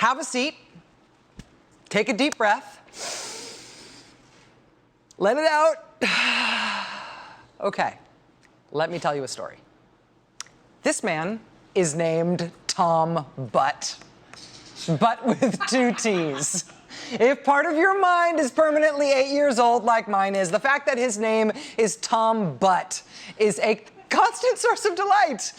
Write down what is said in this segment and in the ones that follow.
have a seat, take a deep breath, let it out. Okay, let me tell you a story. This man is named Tom Butt, but with 2 T's. If part of your mind is permanently 8 years old like mine is, the fact that his name is Tom Butt is a constant source of delight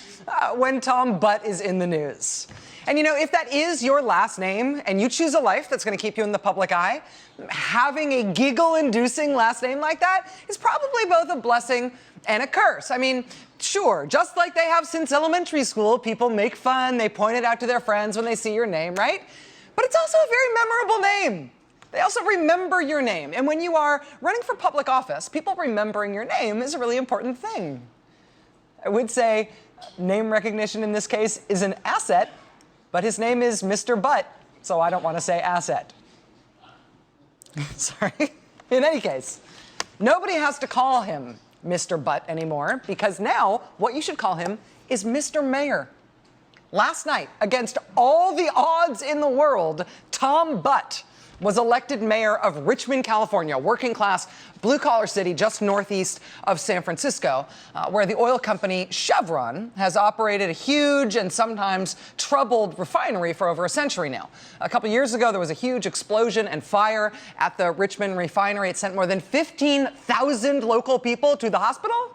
when Tom Butt is in the news. And you know, if that is your last name and you choose a life that's going to keep you in the public eye, having a giggle-inducing last name like that is probably both a blessing and a curse. I mean, sure, just like they have since elementary school, people make fun, they point it out to their friends when they see your name, right? But it's also a very memorable name. They also remember your name. And when you are running for public office, people remembering your name is a really important thing. I would say name recognition in this case is an asset, but his name is Mr. Butt, so I don't want to say asset. Sorry. In any case, nobody has to call him Mr. Butt anymore, because now what you should call him is Mr. Mayor. Last night, against all the odds in the world, Tom Butt was elected mayor of Richmond, California, a working-class, blue-collar city just northeast of San Francisco, where the oil company Chevron has operated a huge and sometimes troubled refinery for over a century now. A couple years ago, there was a huge explosion and fire at the Richmond refinery. It sent more than 15,000 local people to the hospital.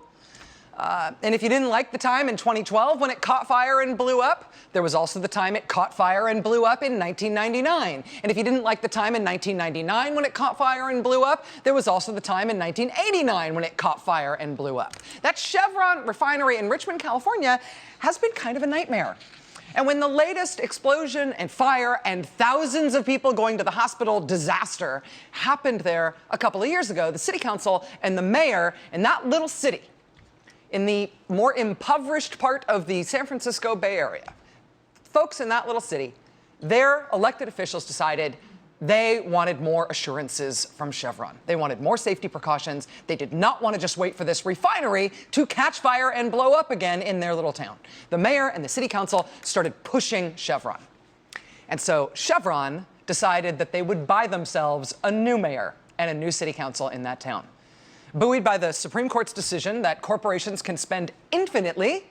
And if you didn't like the time in 2012 when it caught fire and blew up, there was also the time it caught fire and blew up in 1999. And if you didn't like the time in 1999 when it caught fire and blew up, there was also the time in 1989 when it caught fire and blew up. That Chevron refinery in Richmond, California, has been kind of a nightmare. And when the latest explosion and fire and thousands of people going to the hospital disaster happened there a couple of years ago, the city council and the mayor in that little city, in the more impoverished part of the San Francisco Bay Area, folks in that little city, their elected officials decided they wanted more assurances from Chevron. They wanted more safety precautions. They did not want to just wait for this refinery to catch fire and blow up again in their little town. The mayor and the city council started pushing Chevron. And so Chevron decided that they would buy themselves a new mayor and a new city council in that town. Buoyed by the Supreme Court's decision that corporations can spend infinitely,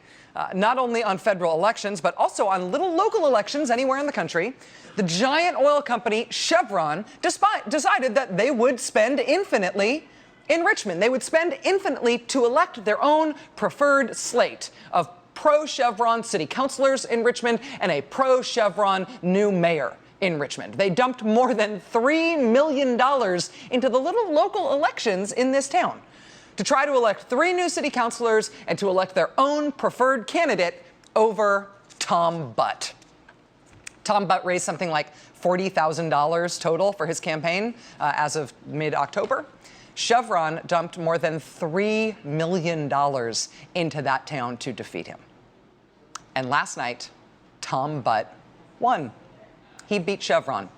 not only on federal elections, but also on little local elections anywhere in the country, the giant oil company Chevron decided that they would spend infinitely in Richmond. They would spend infinitely to elect their own preferred slate of pro-Chevron city councilors in Richmond and a pro-Chevron new mayor in Richmond. They dumped more than $3 million into the little local elections in this town to try to elect 3 new city councilors and to elect their own preferred candidate over Tom Butt. Tom Butt raised something like $40,000 total for his campaign as of mid-October. Chevron dumped more than $3 million into that town to defeat him. And last night, Tom Butt won. He beat Chevron.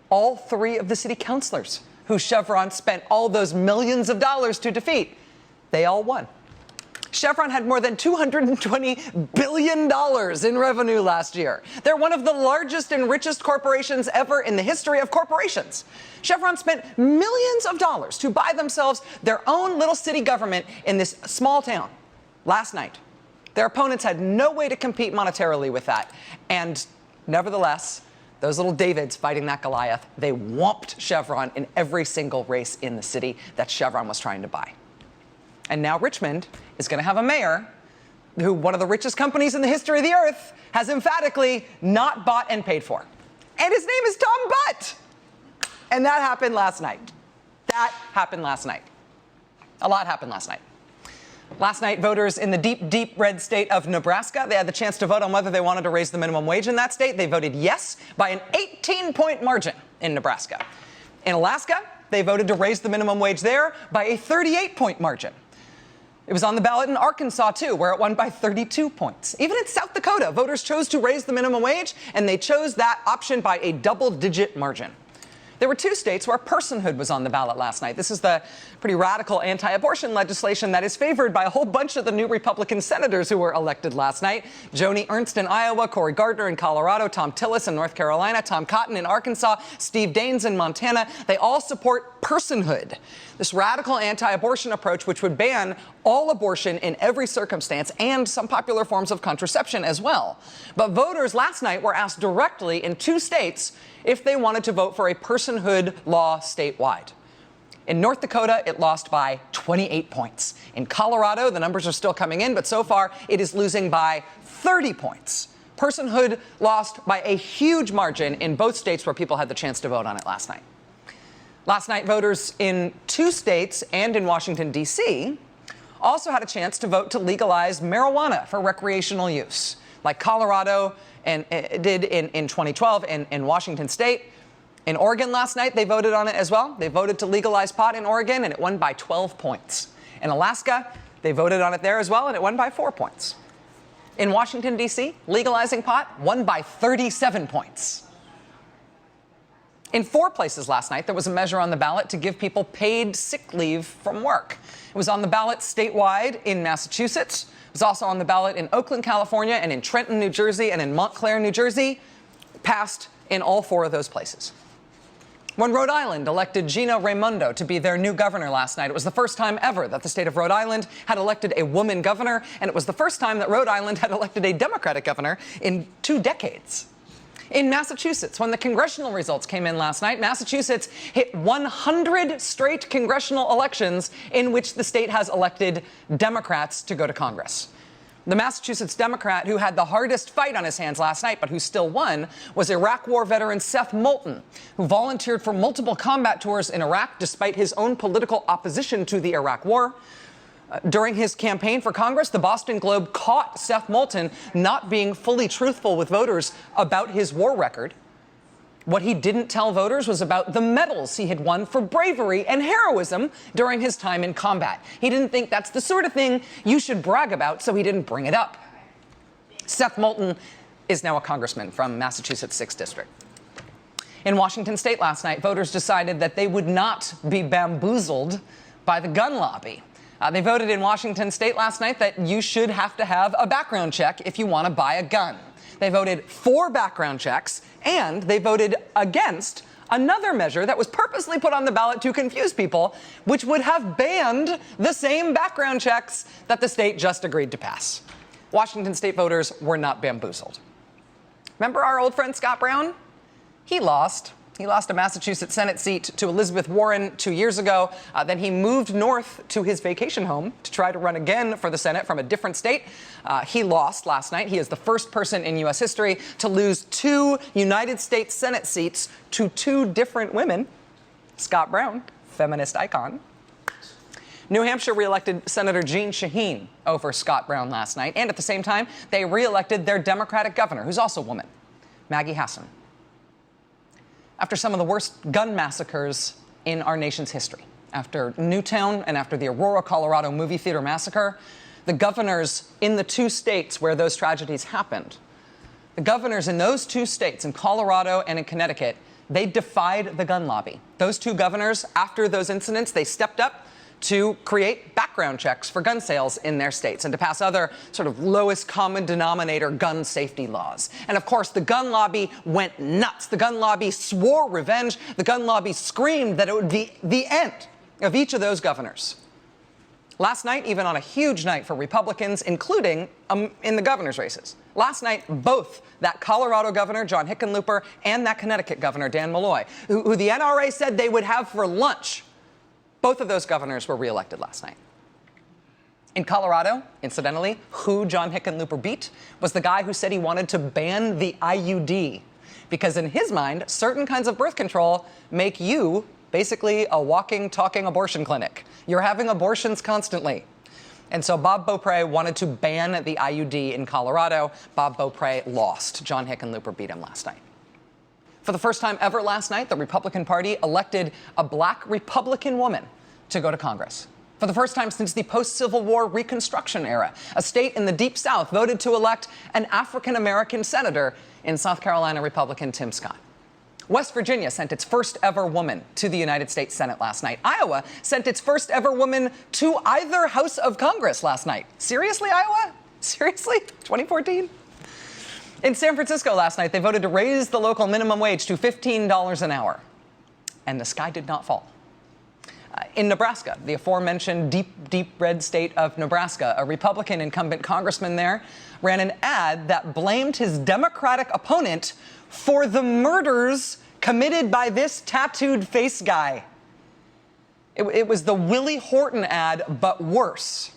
All 3 of the city councilors who Chevron spent all those millions of dollars to defeat, they all won. Chevron had more than $220 billion in revenue last year. They're one of the largest and richest corporations ever in the history of corporations. Chevron spent millions of dollars to buy themselves their own little city government in this small town last night. Their opponents had no way to compete monetarily with that. And nevertheless, those little Davids fighting that Goliath, they whomped Chevron in every single race in the city that Chevron was trying to buy. And now Richmond is going to have a mayor who one of the richest companies in the history of the earth has emphatically not bought and paid for. And his name is Tom Butt. And that happened last night. That happened last night. A lot happened last night. Last night, voters in the deep, deep red state of Nebraska, they had the chance to vote on whether they wanted to raise the minimum wage in that state. They voted yes by an 18-point margin in Nebraska. In Alaska, they voted to raise the minimum wage there by a 38-point margin. It was on the ballot in Arkansas, too, where it won by 32 points. Even in South Dakota, voters chose to raise the minimum wage, and they chose that option by a double-digit margin. There were 2 states where personhood was on the ballot last night. This is the pretty radical anti-abortion legislation that is favored by a whole bunch of the new Republican senators who were elected last night. Joni Ernst in Iowa, Cory Gardner in Colorado, Tom Tillis in North Carolina, Tom Cotton in Arkansas, Steve Daines in Montana. They all support personhood, this radical anti-abortion approach which would ban all abortion in every circumstance and some popular forms of contraception as well. But voters last night were asked directly in 2 states if they wanted to vote for a personhood law statewide. In North Dakota, it lost by 28 points. In Colorado, the numbers are still coming in, but so far it is losing by 30 points. Personhood lost by a huge margin in both states where people had the chance to vote on it last night. Last night, voters in 2 states and in Washington, D.C., also had a chance to vote to legalize marijuana for recreational use, like Colorado and did in 2012 in Washington state. In Oregon last night, they voted on it as well. They voted to legalize pot in Oregon, and it won by 12 points. In Alaska, they voted on it there as well, and it won by 4 points. In Washington, D.C., legalizing pot won by 37 points. In 4 places last night, there was a measure on the ballot to give people paid sick leave from work. It was on the ballot statewide in Massachusetts. It was also on the ballot in Oakland, California, and in Trenton, New Jersey, and in Montclair, New Jersey. Passed in all 4 of those places. When Rhode Island elected Gina Raimondo to be their new governor last night, it was the first time ever that the state of Rhode Island had elected a woman governor, and it was the first time that Rhode Island had elected a Democratic governor in 2 decades. In Massachusetts, when the congressional results came in last night, Massachusetts hit 100 straight congressional elections in which the state has elected Democrats to go to Congress. The Massachusetts Democrat who had the hardest fight on his hands last night, but who still won, was Iraq War veteran Seth Moulton, who volunteered for multiple combat tours in Iraq despite his own political opposition to the Iraq War. During his campaign for Congress, the Boston Globe caught Seth Moulton not being fully truthful with voters about his war record. What he didn't tell voters was about the medals he had won for bravery and heroism during his time in combat. He didn't think that's the sort of thing you should brag about, so he didn't bring it up. Seth Moulton is now a congressman from Massachusetts' 6th District. In Washington state last night, voters decided that they would not be bamboozled by the gun lobby. They voted in Washington state last night that you should have to have a background check if you want to buy a gun. They voted for background checks, and they voted against another measure that was purposely put on the ballot to confuse people, which would have banned the same background checks that the state just agreed to pass. Washington state voters were not bamboozled. Remember our old friend Scott Brown? He lost. He lost a Massachusetts Senate seat to Elizabeth Warren 2 years ago. Then he moved north to his vacation home to try to run again for the Senate from a different state. He lost last night. He is the first person in U.S. history to lose 2 United States Senate seats to 2 different women. Scott Brown, feminist icon. New Hampshire reelected Senator Jeanne Shaheen over Scott Brown last night. And at the same time, they reelected their Democratic governor, who's also a woman, Maggie Hassan. After some of the worst gun massacres in our nation's history, after Newtown and after the Aurora, Colorado movie theater massacre, the governors in the 2 states where those tragedies happened, the governors in those 2 states, in Colorado and in Connecticut, they defied the gun lobby. Those 2 governors, after those incidents, they stepped up to create background checks for gun sales in their states and to pass other sort of lowest common denominator gun safety laws. And of course, the gun lobby went nuts. The gun lobby swore revenge. The gun lobby screamed that it would be the end of each of those governors. Last night, even on a huge night for Republicans, including in the governor's races, last night, both that Colorado governor, John Hickenlooper, and that Connecticut governor, Dan Malloy, who the NRA said they would have for lunch, both of those governors were reelected last night. In Colorado, incidentally, who John Hickenlooper beat was the guy who said he wanted to ban the IUD because in his mind, certain kinds of birth control make you basically a walking, talking abortion clinic. You're having abortions constantly. And so Bob Beaupre wanted to ban the IUD in Colorado. Bob Beaupre lost. John Hickenlooper beat him last night. For the first time ever last night, the Republican Party elected a black Republican woman to go to Congress. For the first time since the post-Civil War Reconstruction era, a state in the Deep South voted to elect an African-American senator in South Carolina Republican Tim Scott. West Virginia sent its first ever woman to the United States Senate last night. Iowa sent its first ever woman to either House of Congress last night. Seriously, Iowa? Seriously? 2014? In San Francisco last night, they voted to raise the local minimum wage to $15 an hour. And the sky did not fall. In Nebraska, the aforementioned deep red state of Nebraska, a Republican incumbent congressman there ran an ad that blamed his Democratic opponent for the murders committed by this tattooed face guy. It was the Willie Horton ad, but worse.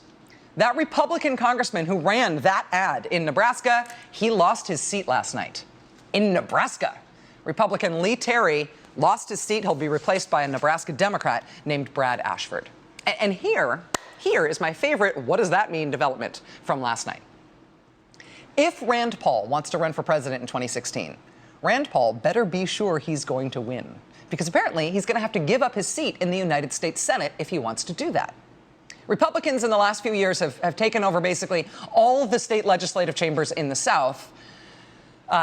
That Republican congressman who ran that ad in Nebraska, he lost his seat last night. In Nebraska, Republican Lee Terry lost his seat. He'll be replaced by a Nebraska Democrat named Brad Ashford. And here is my favorite what does that mean development from last night. If Rand Paul wants to run for president in 2016, Rand Paul better be sure he's going to win, because apparently he's going to have to give up his seat in the United States Senate if he wants to do that. Republicans in the last few years have taken over basically all the state legislative chambers in the South,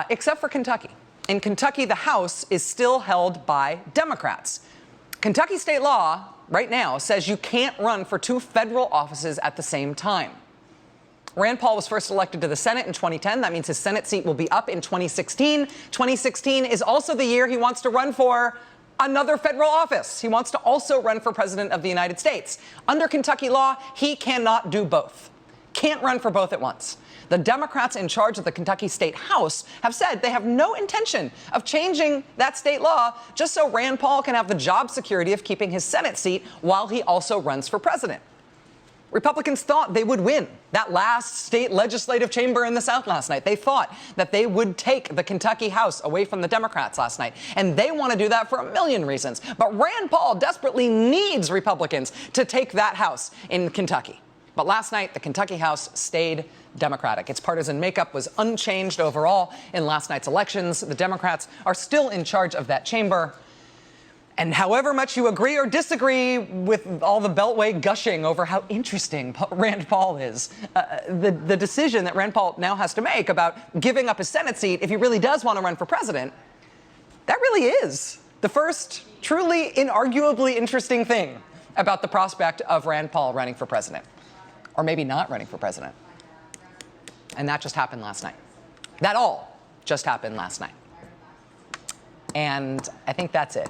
except for Kentucky. In Kentucky, the House is still held by Democrats. Kentucky state law right now says you can't run for two federal offices at the same time. Rand Paul was first elected to the Senate in 2010. That means his Senate seat will be up in 2016. 2016 is also the year he wants to run for another federal office. He wants to also run for president of the United States. Under Kentucky law, he cannot do both. Can't run for both at once. The Democrats in charge of the Kentucky State House have said they have no intention of changing that state law just so Rand Paul can have the job security of keeping his Senate seat while he also runs for president. Republicans thought they would win that last state legislative chamber in the South last night. They thought that they would take the Kentucky House away from the Democrats last night. And they want to do that for a million reasons. But Rand Paul desperately needs Republicans to take that House in Kentucky. But last night, the Kentucky House stayed Democratic. Its partisan makeup was unchanged overall in last night's elections. The Democrats are still in charge of that chamber. And however much you agree or disagree with all the Beltway gushing over how interesting Rand Paul is, the decision that Rand Paul now has to make about giving up his Senate seat if he really does want to run for president, that really is the first truly inarguably interesting thing about the prospect of Rand Paul running for president. Or maybe not running for president. And that just happened last night. That all just happened last night. And I think that's it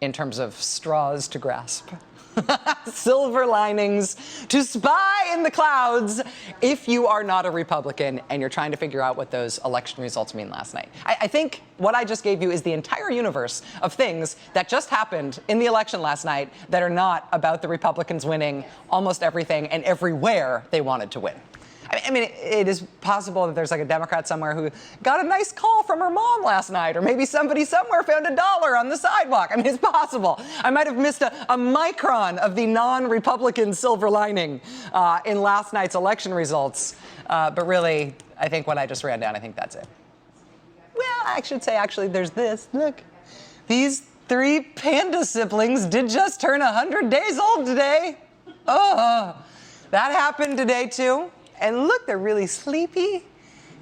in terms of straws to grasp. Silver linings to spy in the clouds if you are not a Republican and you're trying to figure out what those election results mean last night. I think what I just gave you is the entire universe of things that just happened in the election last night that are not about the Republicans winning almost everything and everywhere they wanted to win. I mean, it is possible that there's like a Democrat somewhere who got a nice call from her mom last night, or maybe somebody somewhere found $1 on the sidewalk. I mean, it's possible. I might have missed a micron of the non-Republican silver lining in last night's election results. But really, I think what I just ran down, I think that's it. Well, I should say, actually, there's this. Look, these 3 panda siblings did just turn 100 days old today. Oh, that happened today, too. And look, they're really sleepy,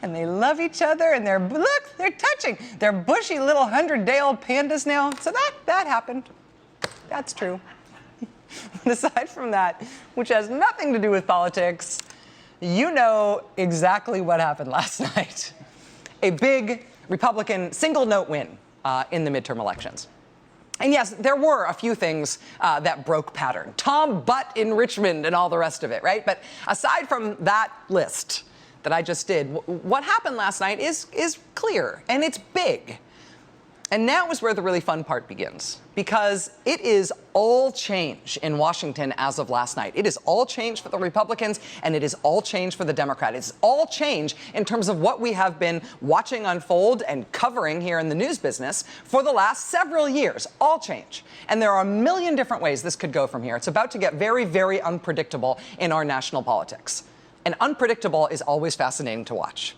and they love each other, and they're touching. They're bushy little 100-day-old pandas now. So that happened. That's true. But aside from that, which has nothing to do with politics, you know exactly what happened last night. A big Republican single-note win in the midterm elections. And yes, there were a few things that broke pattern. Tom Butt in Richmond and all the rest of it, right? But aside from that list that I just did, what happened last night is clear, and it's big. And now is where the really fun part begins, because it is all change in Washington as of last night. It is all change for the Republicans, and it is all change for the Democrats. It's all change in terms of what we have been watching unfold and covering here in the news business for the last several years. All change. And there are a million different ways this could go from here. It's about to get very, very unpredictable in our national politics. And unpredictable is always fascinating to watch.